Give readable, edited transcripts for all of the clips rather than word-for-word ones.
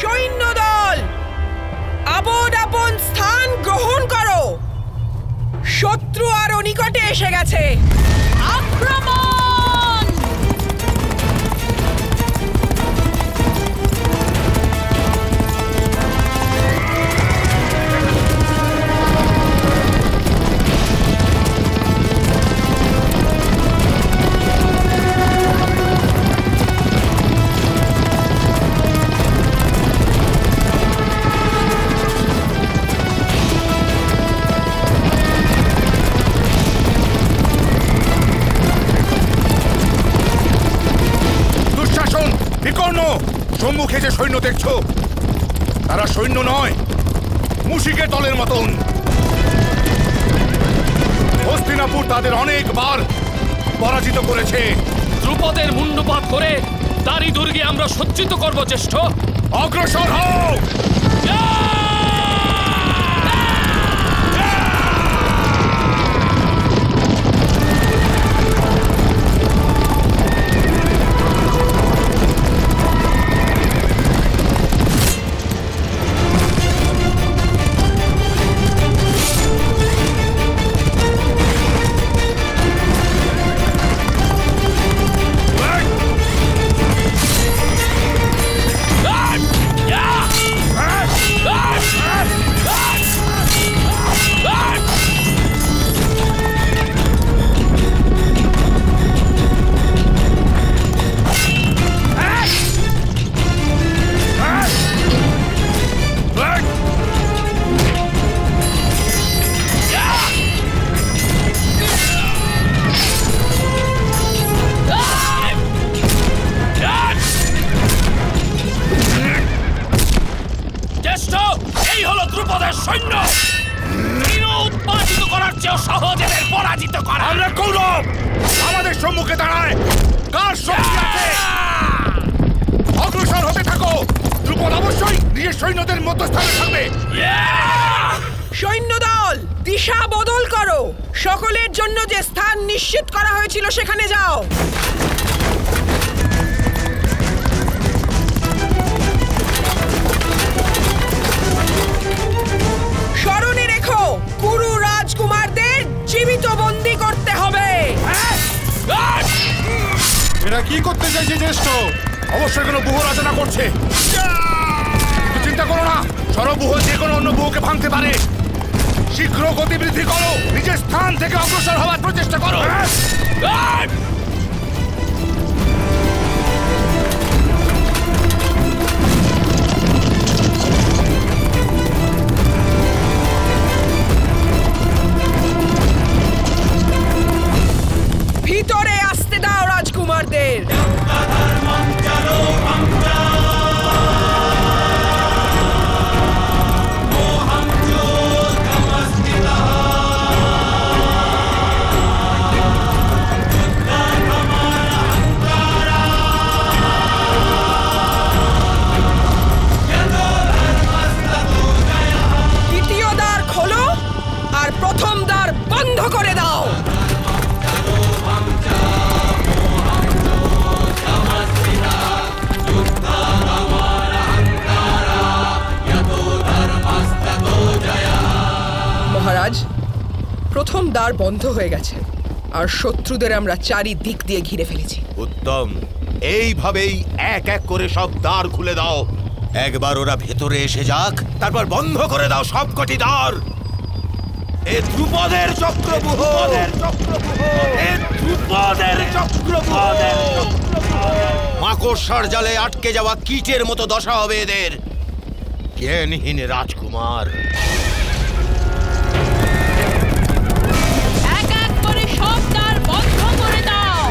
সৈন্যদল, আপন আপন স্থান গ্রহণ করো। শত্রু আরো নিকটে এসে গেছে। আক্রমণ! সম্মুখে যে সৈন্য দেখছো, তারা সৈন্য নয়, মুশিকের দলের মতন। হস্তিনাপুর তাদের অনেকবার পরাজিত করেছে। দ্রুপদের মুন্ডপাত করে তারই দুর্গে আমরা সজ্জিত করব। জ্যেষ্ঠ, অগ্রসর হও। সৈন্যদল, দিশা বদল করো। সকলের জন্য যে স্থান নিশ্চিত করা হয়েছিল সেখানে যাও। স্মরণে রেখো, কুরু রাজকুমারদের জীবিত বন্দী করতে হবে। এরা কি করতে চাইছে জ্যেষ্ঠ? অবশ্যই কোনো ব্যূহ রচনা করছে। চিন্তা করো না, সরব্যূহ যে কোনো অন্য ব্যূহকে ভাঙতে পারে। শীঘ্র গতিবৃদ্ধি করো, নিজের স্থান থেকে অগ্রসর হওয়ার প্রচেষ্টা করো। ভিতরে আসতে দাও রাজকুমারদের। দ্বিতীয় দ্বার খোলো আর প্রথম দ্বার বন্ধ করে দাও। মহারাজ, প্রথম দ্বার বন্ধ হয়ে গেছে আর শত্রুদের আমরা চারিদিক দিয়ে ঘিরে ফেলেছি। উত্তম, এইভাবেই এক এক করে সব দ্বার খুলে দাও। একবার ওরা ভেতরে এসে যাক, তারপর বন্ধ করে দাও সবকটি দ্বার। এ ধ্রুপদের চক্রব্যূহ, মাকড়সার জালে আটকে যাওয়া কীটের মতো দশা হবে এদের। জ্ঞানহীন রাজকুমার। এক এক করে সব দ্বার বন্ধ করে দাও।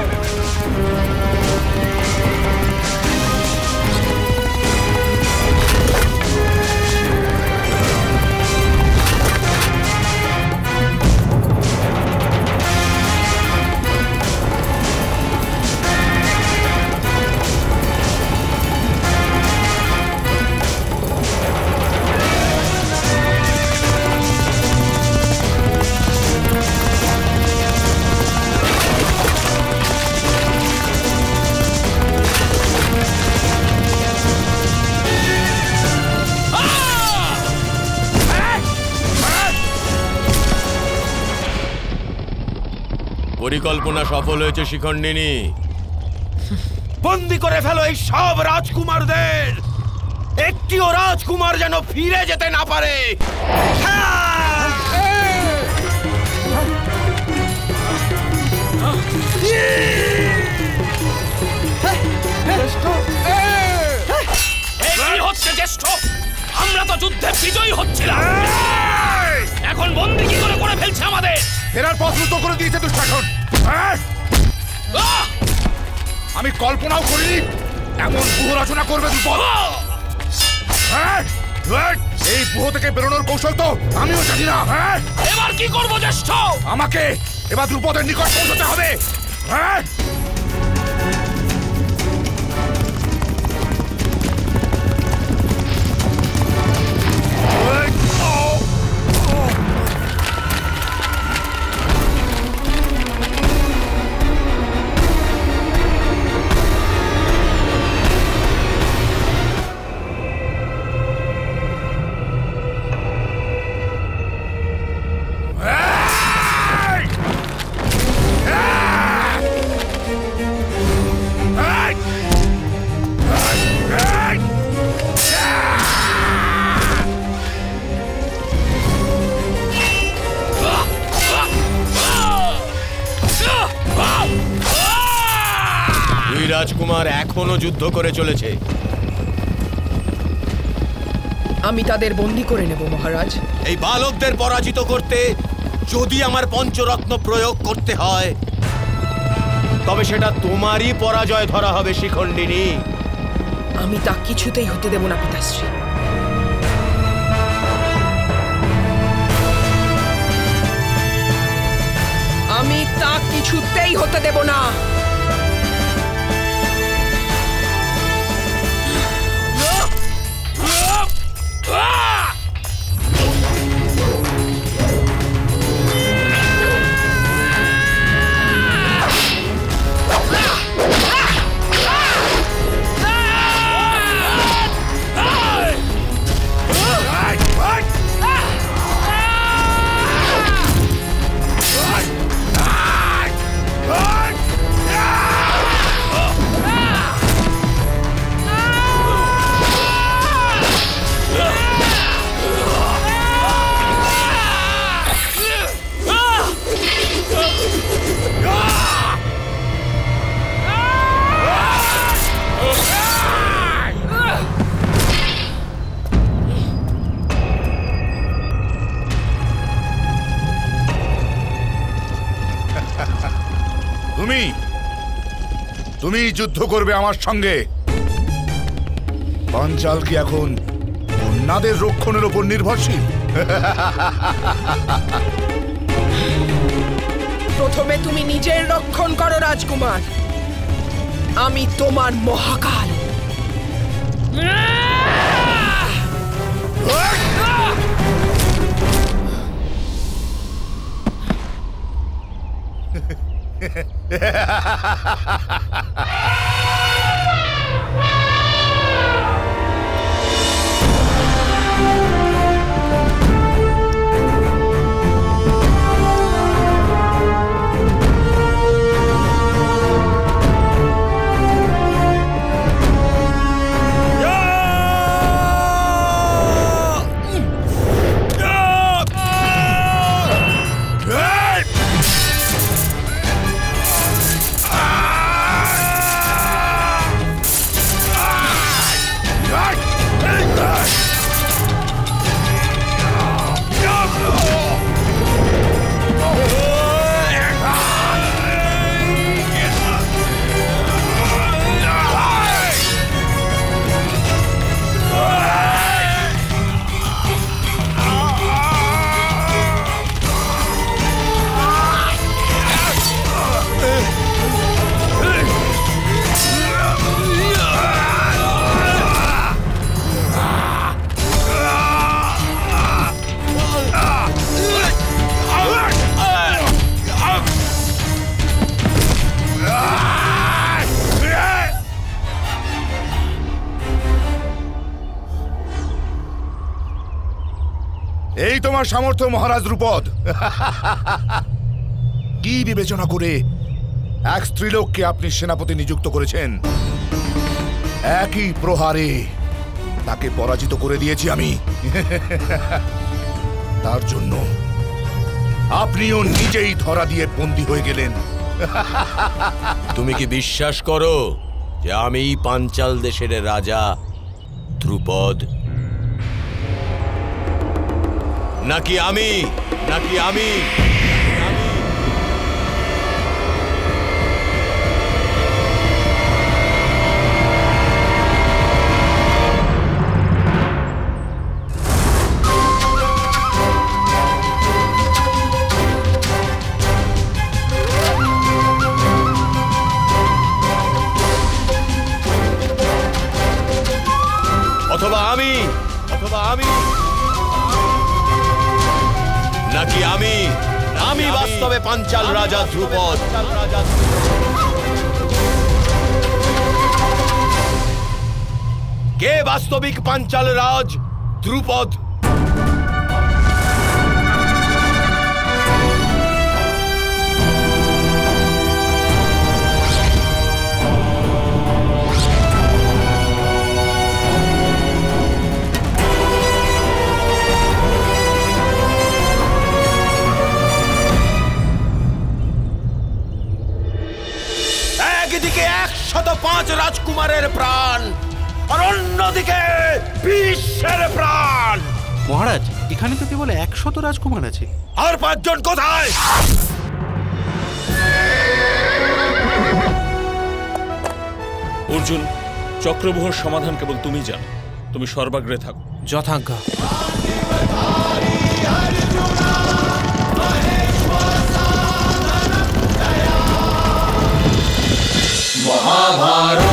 পরিকল্পনা সফল হয়েছে শিখণ্ডিনী। বন্দি করে ফেলো এই সব রাজকুমারদের, একটিও রাজকুমার যেন ফিরে যেতে না পারে। কি হচ্ছে জ্যেষ্ঠ? আমরা তো যুদ্ধে বিজয়ী হচ্ছিলাম, এখন বন্দি কি করে করে ফেলছে আমাদের? ফেরার পথ রুদ্ধ করে দিয়েছে দুঃশাসন। আমি কল্পনাও করিনি এমন ব্যূহ রচনা করবে দ্রুপদ। এই ব্যূহ থেকে বেরোনোর কৌশল তো আমিও জানি না। এবার কি করবো জ্যেষ্ঠ? আমাকে এবার দ্রুপদের নিকট পৌঁছতে হবে। রাজকুমার এখনো যুদ্ধ করে চলেছে। আমি তাদের বন্দী করে নেব মহারাজ। এই বালকদের পরাজিত করতে যদি আমার পঞ্চরত্ন প্রয়োগ করতে হয় তবে সেটা তোমারই পরাজয় ধরা হবে শিখণ্ডিনী। আমি তা কিছুতেই হতে দেব না পিতাশ্রী। আমি তা কিছুতেই হতে দেব না। তুমি যুদ্ধ করবে আমার সঙ্গে। পাঞ্চাল কি এখন কন্যাদের রক্ষণের উপর নির্ভরশীল? প্রথমে তুমি নিজের রক্ষণ করো রাজকুমার, আমি তোমার মহাকাল। এই তোমার সামর্থ্য মহারাজ দ্রুপদ। কি বিবেচনা করে এক স্ত্রীলোককে আপনি সেনাপতি নিযুক্ত করেছেন? একই প্রহারে তাকে পরাজিত করে দিয়েছি আমি। তার জন্য আপনিও নিজেই ধরা দিয়ে বন্দী হয়ে গেলেন। তুমি কি বিশ্বাস করো যে আমি পাঞ্চাল দেশের রাজা ধ্রুপদ? নাকি আমি আমি বাস্তবে পাঞ্চাল রাজা ধ্রুপদ। কে বাস্তবিক পাঞ্চাল রাজ ধ্রুপদ? একদিকে 105 রাজকুমারের প্রাণ, আর অন্যদিকে বিশ্বের প্রাণ। মহারাজ, এখানে তো কেবল 100 রাজকুমার আছে। আর 5 জন কোথায়? অর্জুন, চক্রব্যূহের সমাধান কেবল তুমি জানো। তুমি সর্বাগ্রে থাকো। যথাজ্ঞা। মহাভারত।